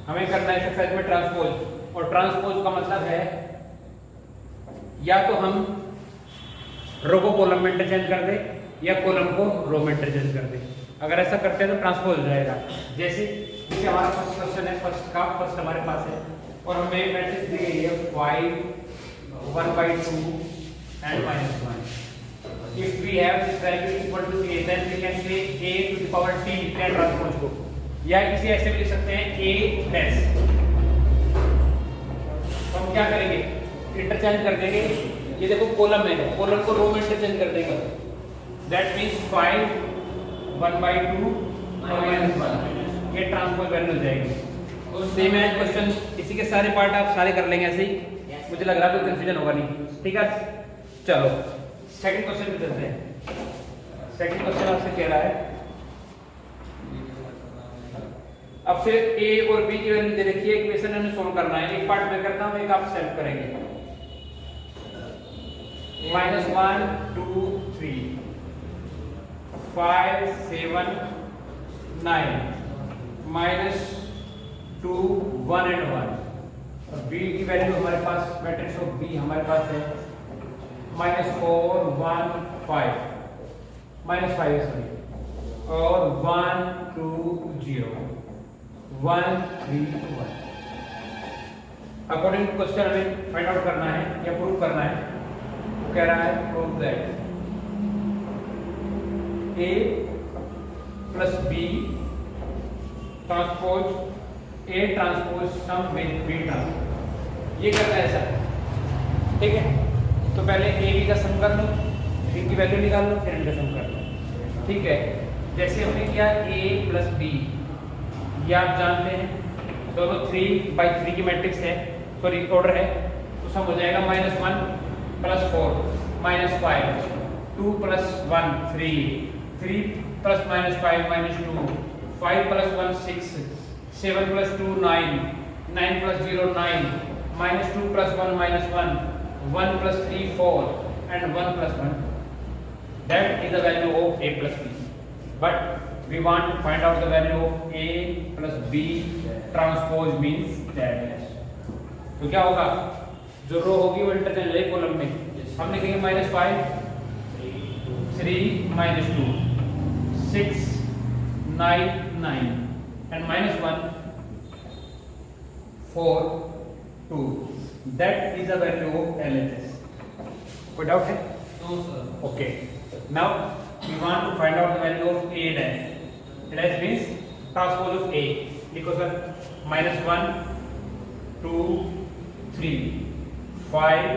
हमें करना है एक्सरसाइज में ट्रांसपोज, और ट्रांसपोज का मतलब है या तो हम रो को कॉलम में इंटरचेंज कर दे या कॉलम को रो में इंटरचेंज कर दे। अगर ऐसा करते हैं तो ट्रांसपोज हो जाएगा। जैसे हमारा फर्स्ट क्वेश्चन है, फर्स्ट हमारे पास है और हमें मैट्रिक्स दी गई है 5 1/2 and -1। If we have this value equal to a, then we can say a to the power t tan transpose को, या इसे ऐसे भी लिख सकते हैं a डैश। तो हम क्या करेंगे, इंटरचेंज कर देंगे। ये देखो कॉलम है, कॉलम को रो में इंटरचेंज कर देंगे। दैट मींस 5 1/2 और -1, ये ट्रांसपोज वैल्यू हो जाएगी। तो सेम है क्वेश्चन, इसी के सारे पार्ट आप सारे कर लेंगे ऐसे ही। मुझे लग रहा है कोई कंफ्यूजन होगा नहीं, ठीक है। चलो सेकंड क्वेश्चन पे चलते हैं। सेकंड क्वेश्चन आपसे कह रहा है, अब फिर a और b की वैल्यू दे रखी है, इक्वेशन हमें सोल्व करना है। एक पार्ट मैं करता हूं, एक आप सॉल्व करेंगे। -1 2 3 5 7 9 -2 1 and 1। और b की वैल्यू हमारे पास, मैट्रिक्स ऑफ b हमारे पास है -4 1 5 -5 सॉरी, और 1 2 0 1 3 1। अकॉर्डिंग टू क्वेश्चन हमें फाइंड आउट करना है या प्रूव करना है। वो कह रहा है prove that a plus b transpose a transpose sum with b transpose. ये करना है ऐसा, ठीक है। तो पहले a b का सम कर लो, b की वैल्यू निकाल लो, फिर इनका सम कर लो, ठीक है। जैसे हमने किया a प्लस b, ये आप जानते हैं दोनों 3/3 की मैट्रिक्स है, सॉरी ऑर्डर है। तो सम हो जाएगा -1 + 4 -5 2 + 1 3 3 + -5 -2 5 + 1 6 7 + 2 9 9 + 0 9 -2 + 1 -1 1 + 3 4 and 1 + 1। That is the value of a plus b. But we want to find out the value of a plus b transpose means that। तो क्या होगा, जो रो होगी वो इंटरचेंज हो जाएगी कॉलम में। हमने कहेंगे -5 3 -2 6 9 9 and -1 4 2। That is the value of LHS। कोई डाउट है? No sir। Okay। Now we want to find out the value of a dash। A dash means transpose of a। लिखो सर, -1 2 3 5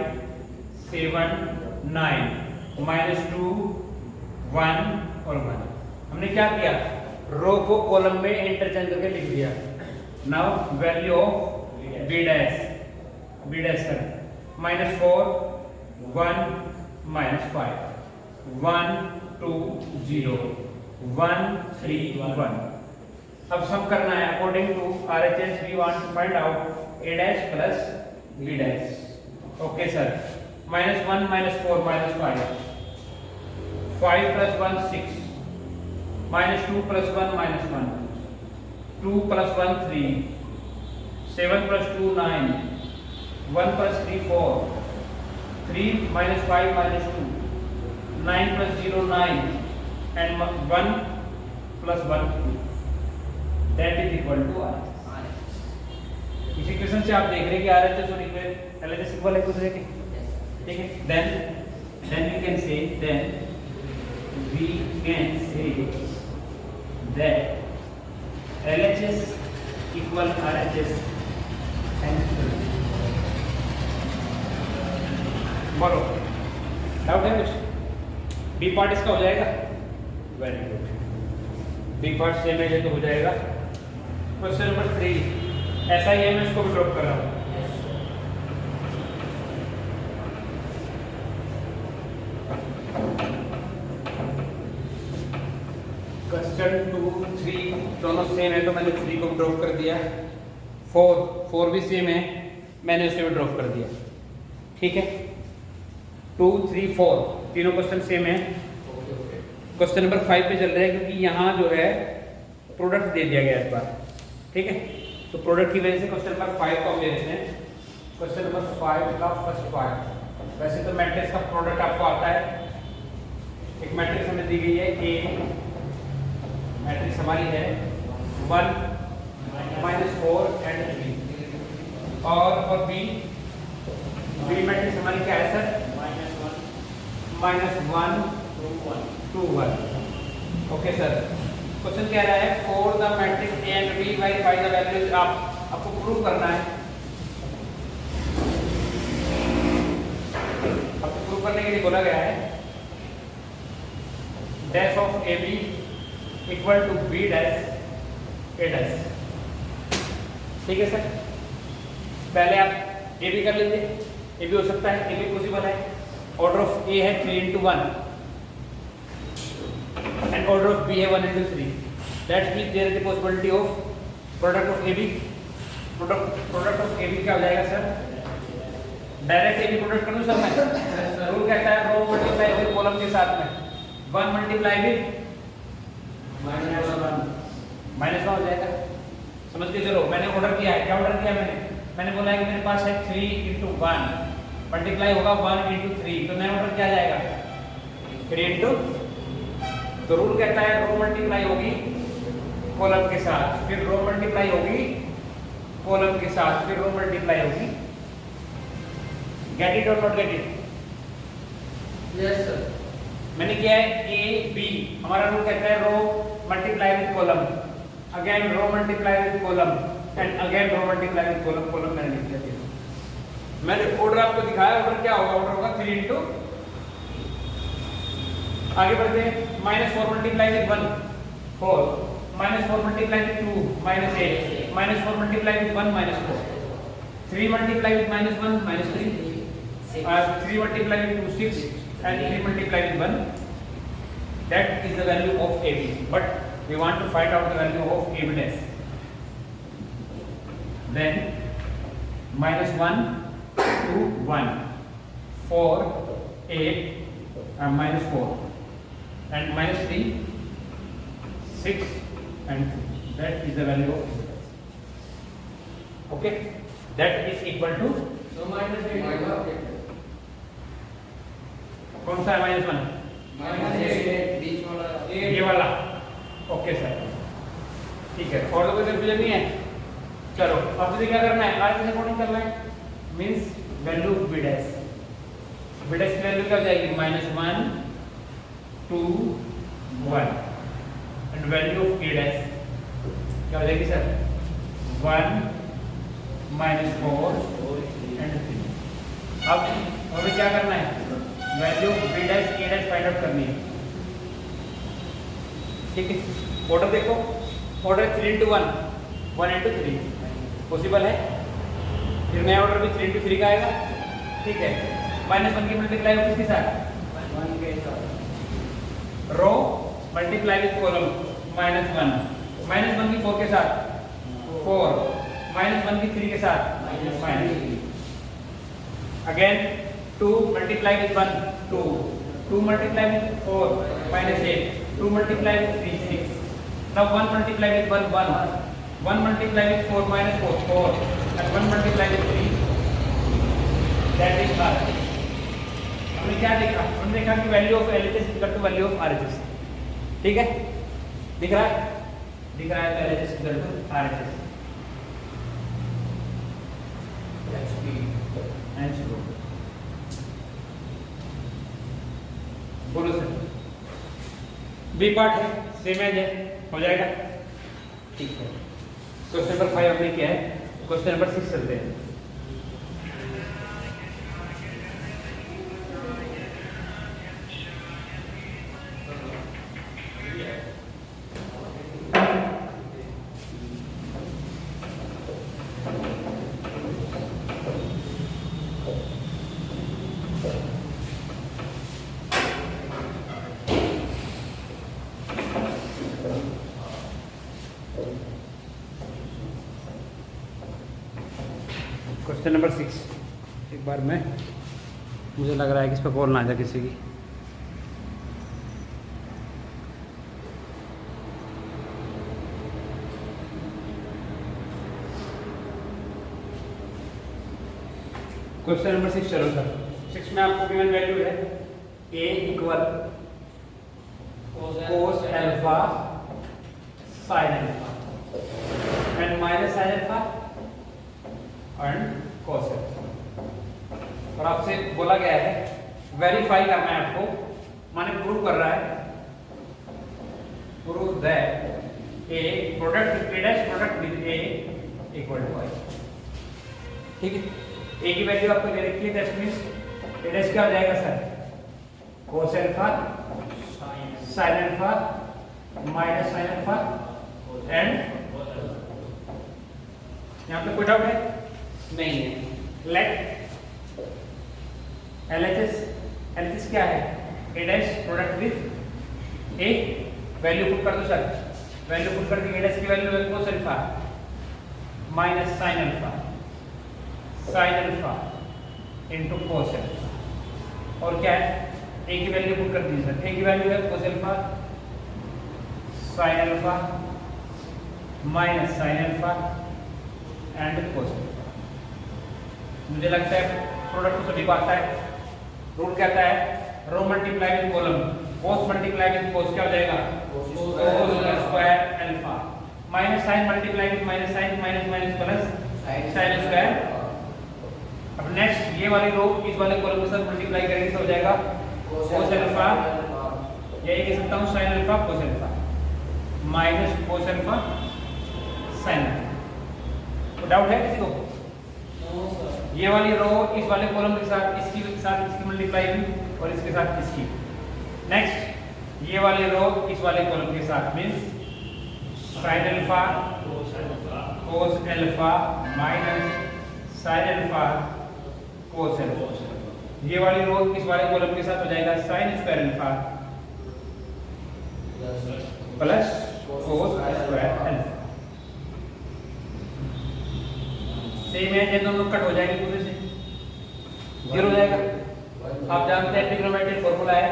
7 9 -2 1 और 1। हमने क्या किया, रो को कॉलम में इंटरचेंज करके लिख दिया। Now value of b dash sir, -4 1 -5 1 2 0 1 3 1। अब सम करना है according to RHS। We want to find out a dash plus b dash। Okay sir, -1 -4 -5 5 + 1 6 -2 + 1 -1 2 + 1 3 7 + 2 9 1 + 3 4 3 - 5 -2 9 + 0 9 and 1 + 1 2। That is equal to R। इस इक्वेशन से आप देख रहे हैं कि RHS और LHS इक्वल है एक दूसरे के, ठीक है। then we can say that LHS equal RHS। बोलो, डाउट है कुछ? बी पार्ट इसका हो जाएगा, very good. B part same है तो हो जाएगा। क्वेश्चन नंबर 3 ऐसा ही है, मैं इसको भी ड्रॉप कर रहा हूँ। क्वेश्चन 2 3 दोनों सेम है तो मैंने 3 को ड्रॉप कर दिया। 4 भी सेम है, मैंने उसे भी ड्रॉप कर दिया, ठीक है। 2 3 4 तीनों क्वेश्चन सेम है। क्वेश्चन नंबर 5 पे चल रहे हैं, क्योंकि यहाँ जो है प्रोडक्ट दे दिया गया इस बार, ठीक है। तो प्रोडक्ट की वजह से क्वेश्चन नंबर 5 को हम ले लेते हैं। क्वेश्चन नंबर 5 का फर्स्ट पार्ट, वैसे तो मैट्रिक्स का प्रोडक्ट आपको आता है। एक मैट्रिक्स हमें दी गई है ए, मैट्रिक्स हमारी है 1 -4 एंड 3, और बी मैट्रिक्स हमारी क्या है सर? -1 2 1। ओके सर, क्वेश्चन कह रहा है for the matrix A and B verify the values. आपको प्रूव करना है। आपको प्रूव करने के लिए बोला गया है dash of A B equal to B dash A dash. ठीक है सर, पहले आप ए बी कर लीजिए। ए बी हो सकता है, ए बी पॉसिबल है। ऑर्डर ऑफ ए है 3 into 1 and order of b है 1 into 3. That means there is the possibility of product of ab. Product of ab क्या हो जाएगा सर? डायरेक्ट ab प्रोडक्ट कर दूं सर मैं? रूल कहता है रो मल्टीप्लाई विद कॉलम के साथ में 1 मल्टीप्लाई विद -1 हो जाएगा। समझ के चलो, मैंने ऑर्डर किया है। क्या ऑर्डर किया मैंने बोला है कि मेरे पास है 3 into 1 मल्टीप्लाई होगा 1 into 3, तो नया ऑर्डर क्या जाएगा? 3 into, तो रूल कहता है रो मल्टीप्लाई होगी कॉलम के साथ, फिर रो मल्टीप्लाई होगी कॉलम के साथ, फिर रो मल्टीप्लाई होगी। गेट इट और not get it? Yes sir. मैंने किया है ए बी, हमारा रूल कहता है row multiply with column, again row multiply with column and again row multiply with column. Column मैंने लिख दिया। मैंने ऑर्डर आपको दिखाया। ऑर्डर क्या होगा? ऑर्डर होगा 3 into, आगे बढ़ते हैं। -4 multiply with 1 4, -4 multiply with 2 -8, -4 multiply with 1 -4, 3 multiply with -1 -3, 3 multiply with 2 6 and 3 multiply with 1. That is the value of AB. But we want to find out the value of AB dash. Then -1 2 1 4 8 -4 and -3 6 and 2. That is the value of AB. Okay, that is equal to कौन सा है? -1 बीच वाला, ये वाला। Okay sir, ठीक है। और तो कोई कंफ्यूजन नहीं है? चलो अब तुझे क्या करना है? आर के अकॉर्डिंग करना है। Means value of B dash, B dash की वैल्यू क्या हो जाएगी? -1 2 1 and value of A dash क्या हो जाएगी सर? 1 -4 एंड 3। अब हमें क्या करना है? Value of B dash A dash find out करनी है। ठीक है, ऑर्डर देखो। ऑर्डर 3 into 1 1 into 3 पॉसिबल है। फिर नया ऑर्डर भी 3 into 3 का आएगा। ठीक है, -1 की मल्टीप्लाई किसके साथ? 1 के साथ। रो मल्टीप्लाई विद कॉलम -1 -1 की 4 के साथ 4 -1 की 3 के साथ again 2 multiply with 1 2 2 multiply with 4 -8 2 multiply with 3 6। Now 1 multiply with 1 1 1 multiply with 4 -4 4 and 1 multiply with 3 that is r। हमने क्या देखा? हमने देखा कि value of LHS equal to value of RHS। ठीक है, दिख रहा है? दिख रहा है LHS इक्वल टू RHS। बोलो सर। बी पार्ट है, सेम एज है, हो जाएगा। ठीक है, क्वेश्चन नंबर 5 हमने किया है। क्वेश्चन नंबर 6 चलते हैं। Question number 6। एक बार मैं, मुझे लग रहा है कि इस पर कॉल ना आ जाए किसी की। क्वेश्चन नंबर 6 चलो सर। 6 में आपको गिवन वैल्यू है a equal cos alpha sin alpha and minus sin alpha and cos alpha. और आपसे बोला गया है वेरीफाई करना है आपको, माने प्रूव कर रहा है, prove that a product a dash product with a equal to y। ठीक है, a की वैल्यू आपको दे रखी है, दैट मींस a डैश क्या हो जाएगा sir, cos alpha sin alpha minus sin alpha and यहां पे कोई डाउट है नहीं है। लेट LHS क्या है, a dash product with a, value put कर दो सर, वैल्यू पुट कर दी, a डैश की वैल्यू है cos alpha minus sin alpha into cos alpha. और क्या है, a की वैल्यू पुट कर दी सर, a की वैल्यू है cos alpha sin alpha minus sin alpha and cos alpha. मुझे लगता है प्रोडक्ट तो सभी को आता है, रूल कहता है row multiply with column, cos multiply with cos क्या हो जाएगा, cos square alpha minus sin multiply with minus sin minus minus plus sin square. अब नेक्स्ट ये वाली रो इस वाले कॉलम के साथ मल्टीप्लाई करेंगे तो हो जाएगा cos अल्फा, यही कह सकता हूं sin alpha cos alpha minus cos alpha sin alpha. तो डाउट है किसी को? ये वाली रो इस वाले कॉलम के साथ इसकी मल्टीप्लाई हुई और इसके साथ इसकी। नेक्स्ट ये वाली रो इस वाले कॉलम के साथ means sin alpha cos alpha minus sin alpha cos alpha. ये वाली रो इस वाले कॉलम के साथ हो जाएगा sin square alpha plus cos square alpha. Same है, ये दोनों कट हो जाएंगे, पूरे से जीरो हो जाएगा। आप जानते हैं ट्रिग्नोमेट्रिक फॉर्मूला है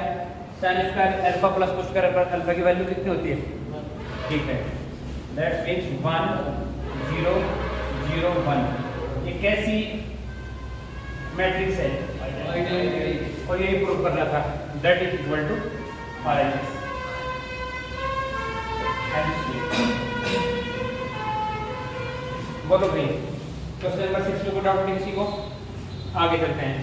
sin square alpha plus cos square alpha की वैल्यू कितनी होती है, ठीक है, दैट मींस 1 0 0 1। ये कैसी मैट्रिक्स है, और यही प्रूव करना था, that is equal to RHS। बोलो भाई, क्वेश्चन नंबर 6 को डाउट नहीं किसी को? आगे चलते हैं।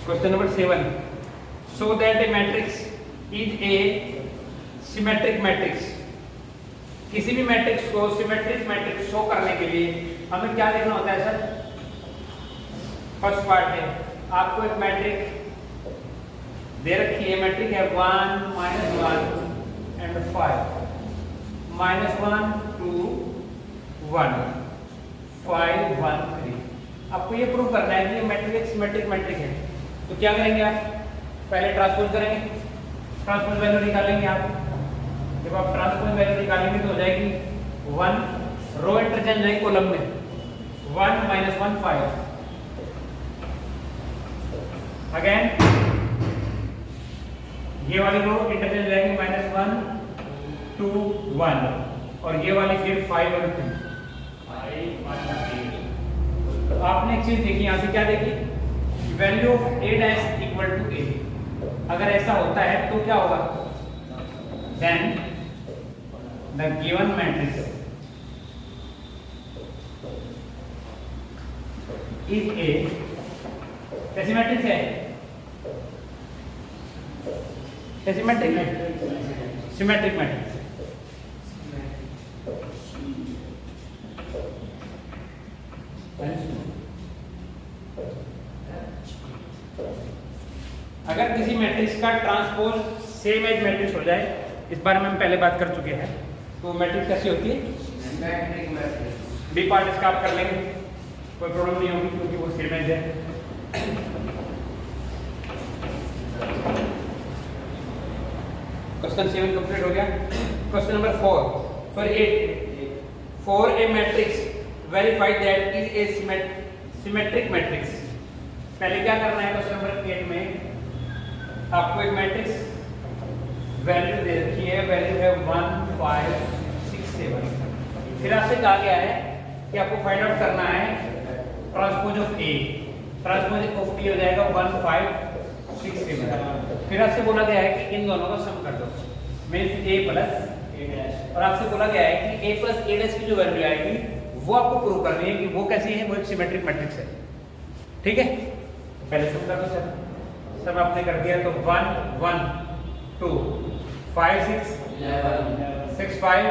Question number 7, so that A matrix is a symmetric matrix. किसी भी मैट्रिक्स को सिमेट्रिक मैट्रिक्स शो करने के लिए हमें क्या देखना होता है सर? फर्स्ट पार्ट है, आपको एक मैट्रिक दे रखी है, मैट्रिक है 1 -1 एंड 5 -1 2 1 5 1 3। आपको ये प्रूव करना है कि ये मैट्रिक एक सिमेट्रिक मैट्रिक है। तो क्या करेंगे आप? पहले ट्रांसपोज करेंगे, ट्रांसपोज वैल्यू निकालेंगे आप। जब आप ट्रांसपोज वैल्यू निकालेंगे तो हो जाएगी 1, रो इंटरचेंज जाएगी कॉलम में, 1 -1 5 अगेन, ये वाली रो इंटरचेंज जाएगी -1 2 1 और ये वाली फिर 5 और 3। तो आपने एक चीज देखी, यहां से क्या देखी, value of a dash equal to a। अगर ऐसा होता है तो क्या होगा, then the given matrix is a। कैसी मैट्रिक्स है? कैसी मैट्रिक है? Symmetric matrix. अगर किसी मैट्रिक्स का ट्रांसपोज सेम एज मैट्रिक्स हो जाए, इस बारे में हम पहले बात कर चुके हैं, तो मैट्रिक्स कैसी होती है? Symmetric matrix. बी पार्ट इसका आप कर लेंगे, कोई प्रॉब्लम नहीं होगी क्योंकि वो सेम एज है। क्वेश्चन 7 कंप्लीट हो गया। Question number 4 A matrix verified that is a symmetric matrix. पहले क्या करना है क्वेश्चन नंबर 8 में, आपको एक मैट्रिक्स वैल्यू दे रखी है, वैल्यू है 1 5 6 7। फिर आपसे कहा गया है कि आपको फाइंड आउट करना है transpose of A. Transpose of A हो जाएगा 1 5 6 7। फिर आपसे बोला गया है कि इन दोनों का सम कर दो, means a plus a dash. और आपसे बोला गया है कि a प्लस a डैश की जो वैल्यू आएगी वो आपको प्रूव करनी है कि वो कैसी है, वो एक सिमेट्रिक मैट्रिक्स है। ठीक है, तो पहले सम कर दो सर। सब आपने कर दिया तो 1 1 2 5 6 6 5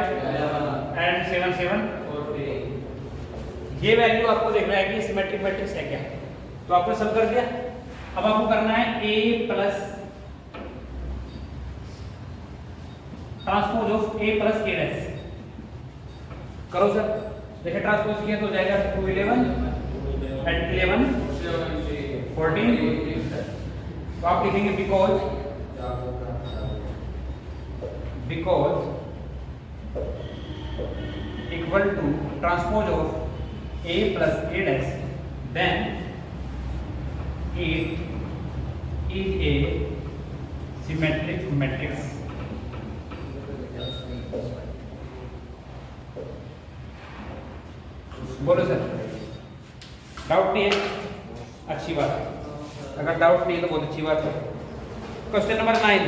एंड 7 7। ये वैल्यू आपको देखना है कि सिमेट्रिक मैट्रिक्स है क्या। तो आपने सम कर दिया। अब आपको करना है a plus transpose of a plus a dash. करो सर। देखिए ट्रांसपोज किया तो हो जाएगा 2 11 एंड 11 14। तो आप लिखेंगे because equal to transpose of a plus a dash, then it is a symmetric matrix। बोलो सर, डाउट नहीं है? अच्छी बात है। अगर डाउट नहीं है तो बहुत अच्छी बात है। क्वेश्चन नंबर 9,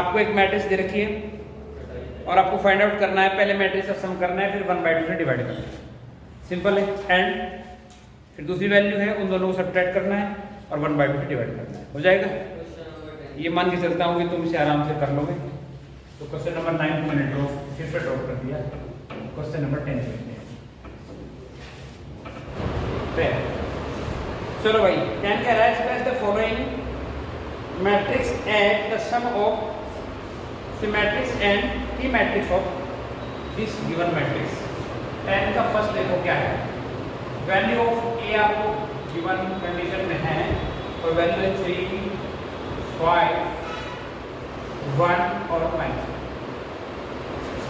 आपको एक मैट्रिक्स दे रखी है और आपको फाइंड आउट करना है। पहले मैट्रिक्स का सम करना है, फिर 1/2 से डिवाइड करना है। सिंपल है। एंड फिर दूसरी वैल्यू है, उन दोनों को सब्ट्रैक्ट करना है और 1/2 से डिवाइड करना है। हो जाएगा? ये मान के चलता हूँ कि तुम इसे आराम से कर लोगे। तो क्वेश्चन नंबर 9 को मैंने फिर से ड्रॉप कर दिया। क्वेश्चन नंबर 10 देखते हैं। चलो भाई, 10 कह रहा है express the following matrix at the sum of symmetrics and की matrix of this given matrix. 10 का फर्स्ट देखो क्या है। वैल्यू ऑफ ए आपको गिवन कंडीशन में है और वैल्यू है 3 5 1 और -।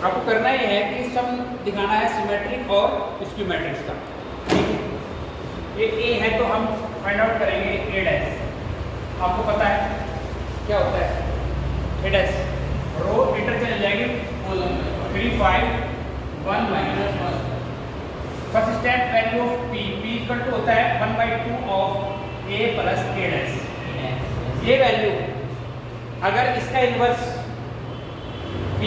आपको करना ये है कि सम दिखाना है सिमेट्रिक और स्क्यू मैट्रिक्स का। ठीक है, ये ए है तो हम फाइंड आउट करेंगे ए डैश। आपको पता है क्या होता है ए डैश, रो इंटरचेंज हो जाएगी 3 5 1 -1। First step value of p equal to होता है 1/2 of a plus a dash. ये वैल्यू अगर इसका inverse p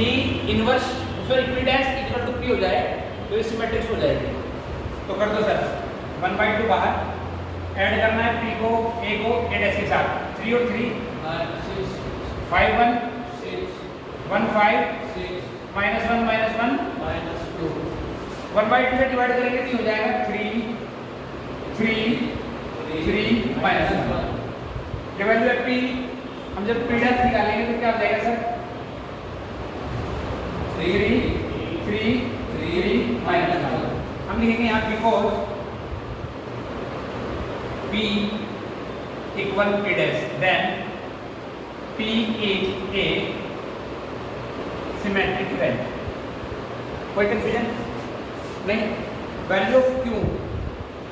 inverse sorry p dash equal to p हो जाए तो ये सिमेट्रिक्स हो जाएगी। तो कर दो सर, 1/2 बाहर, ऐड करना है p को a को a डैश के साथ। 3 और 3 5 1 6 1 5 6 -1 -1 -2। 1/2 से डिवाइड करेंगे तो हो जाएगा 3 3 3 -1। ये वैल्यू है p। हम जब p डैश निकालेंगे तो क्या हो जाएगा सर? 3 3 3 -1। हम लिखेंगे यहाँ because p equal a dash, then p is a symmetric value. कोई कंफ्यूजन नहीं? वैल्यू ऑफ q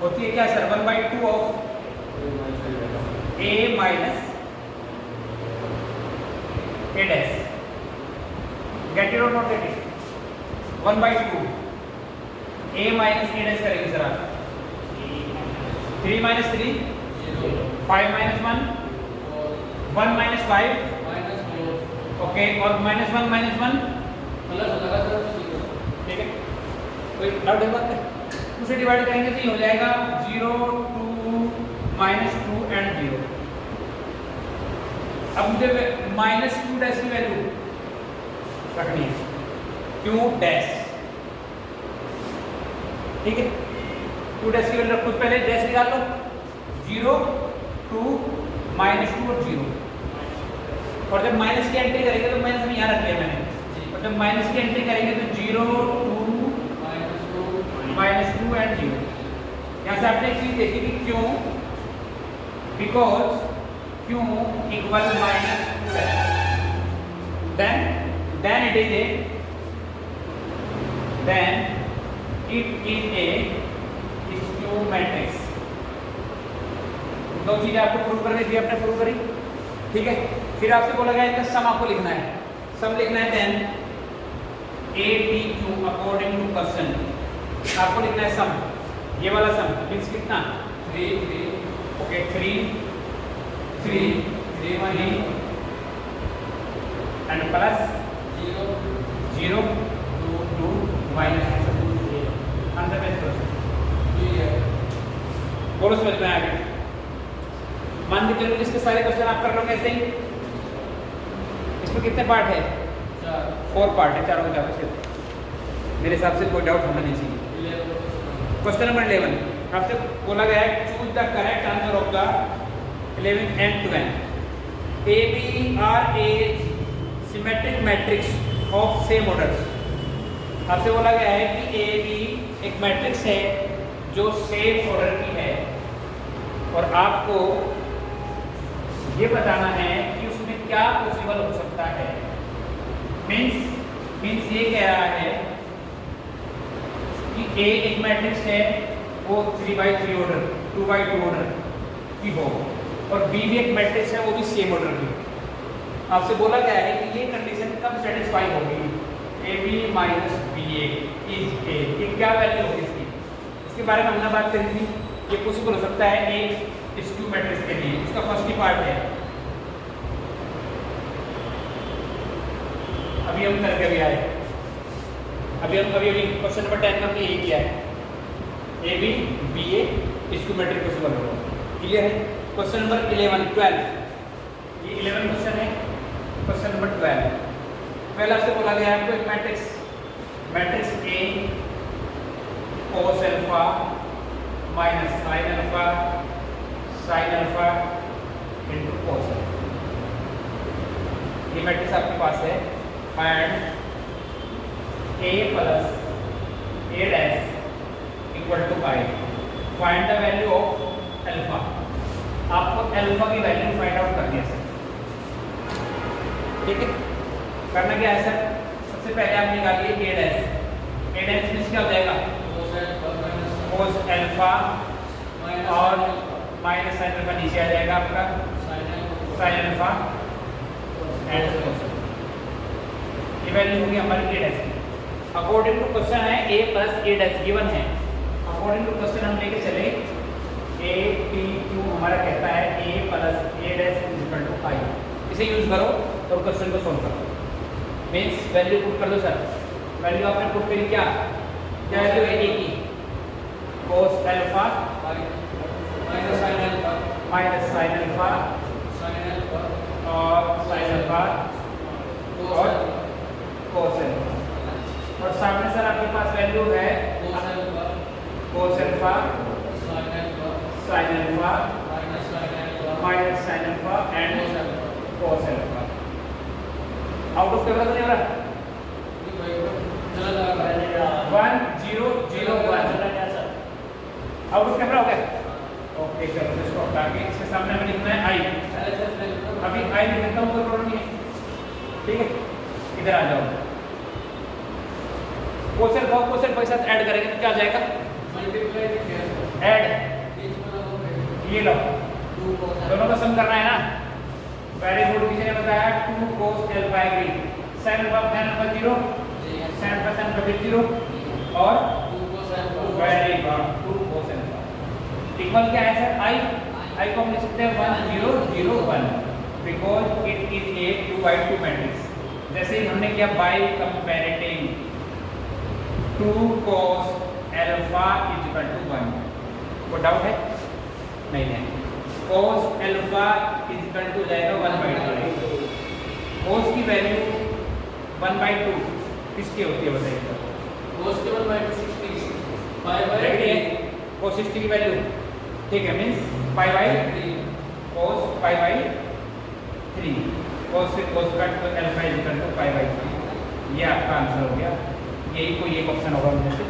होती है क्या sir? 1/2 of a minus a dash. Get it और not get it? 1/2 a minus a dash करेंगे सर आप। 3 - 3 5 - 1 1 - 5 okay, और -1 -1 plus हो जाएगा सर। ठीक है, कोई डाउट है बात में? उसे डिवाइड करेंगे तो ये हो जाएगा 0 2 -2 एंड 0। अब मुझे -2 डैश की वैल्यू रखनी है, क्यों डैश। ठीक है, 2 डैश की वैल्यू रखो, पहले डैश निकाल लो। 0 2 -2 और 0। और जब माइनस की एंट्री करेंगे तो माइनस में यहाँ रख लिया मैंने। और जब माइनस की एंट्री करेंगे तो 0 2 -2 एंड 0। यहाँ से आपने एक चीज देखी कि क्यों, बिकॉज क्यों equal -2 then it is a skew matrix। दो चीजें आपको प्रूव करनी थी, आपने प्रूव करी। ठीक है। फिर आपसे बोला गया है सम आपको लिखना है, सम लिखना है then A B Q according to question आपको लिखना है सम, ये वाला सम मीन्स कितना 3 ओके 3 एंड प्लस 0 2 माइनस अंदर में बोलो समझ में आ गया। मान के चलो इसके सारे क्वेश्चन आप कर लोगे ऐसे ही। इसमें कितने पार्ट है 4 पार्ट है, चारों चारों से मेरे हिसाब से कोई डाउट होना नहीं चाहिए। क्वेश्चन नंबर 11 आपसे बोला गया है choose the correct answer of the 11 and 12 A B are a symmetric matrix of same orders. आपसे बोला गया है कि ए बी एक मैट्रिक्स है जो सेम ऑर्डर की है और आपको ये बताना है कि उसमें क्या पॉसिबल हो सकता है। मीन्स ये कह रहा है कि ए एक मैट्रिक्स है वो 3x3 ऑर्डर 2x2 ऑर्डर की हो और बी भी एक मैट्रिक्स है वो भी सेम ऑर्डर की। आपसे बोला गया है कि ये कंडीशन कब सेटिस्फाई होगी, A B minus B A is a, ये क्या वैल्यू होगी इसकी, इसके बारे में हमने बात करी थी। ये पॉसिबल हो सकता है एक स्क्यू मैट्रिक्स के लिए। इसका फर्स्ट ही पार्ट है, अभी हम करके भी आए, अभी क्वेश्चन नंबर 10 में हमने यही किया है, A B B A skew matrix possible होगा। क्लियर है। क्वेश्चन नंबर 11 12 ये 11 क्वेश्चन है। क्वेश्चन नंबर 12 पहला से बोला गया है आपको एक matrix A cos alpha minus sin alpha into cos alpha, ये मैट्रिक्स आपके पास है and a plus a dash equal to i। Find the value of alpha. आपको अल्फा की वैल्यू फाइंड आउट करनी है सर, ठीक है। करना क्या है सर, सबसे पहले आप निकालिए a डैश में क्या हो जाएगा cos अल्फा और माइनस sin अल्फा नीचे आ जाएगा आपका sin अल्फा एंड cos। ये वैल्यू होगी हमारी a डैश की। अकॉर्डिंग टू क्वेश्चन है a plus a dash given है। अकॉर्डिंग टू क्वेश्चन हम लेके चले a p q हमारा कहता है a plus a dash equal to i। इसे यूज करो और क्वेश्चन को सोल्व करो। मीन्स वैल्यू पुट कर दो सर, वैल्यू आपने पुट करी क्या वैल्यू है a की cos alpha minus sin alpha और sin अल्फा और cos अल्फा, और सामने सर आपके पास वैल्यू है cos alpha sin alpha minus sin alpha and cos alpha. Out of camera तो नहीं हो रहा 1 0 0 1 आउट ऑफ कैमरा हो गया। ओके चलो इसको हटा के इसके सामने हमें लिखना है आई। अभी आई लिखता हूँ कोई प्रॉब्लम नहीं है, ठीक है। इधर आ जाओ, क्वेश्चन के साथ ऐड करेंगे तो क्या आ जाएगा ऐड, ये लो दोनों का सम करना है ना। वेरी गुड, किसी ने बताया 2 cos alpha agree sin alpha 0 sin alpha 0 और very good 2 cos alpha equal क्या है सर आई को हम लिख सकते हैं 1 0 0 1 because it is a 2x2 matrix. जैसे ही हमने किया by comparing 2 cos alpha is equal to 1, कोई डाउट है नहीं है। cos alpha is equal to जाएगा 1/2। cos की वैल्यू 1/2 किसकी होती है बताइए। cos के 1/2 60 5/3 cos 60 की वैल्यू, ठीक है, means π/3 cos π/3 cos alpha is equal to π/3। ये आपका आंसर हो गया। यही कोई एक ऑप्शन होगा उनमें से।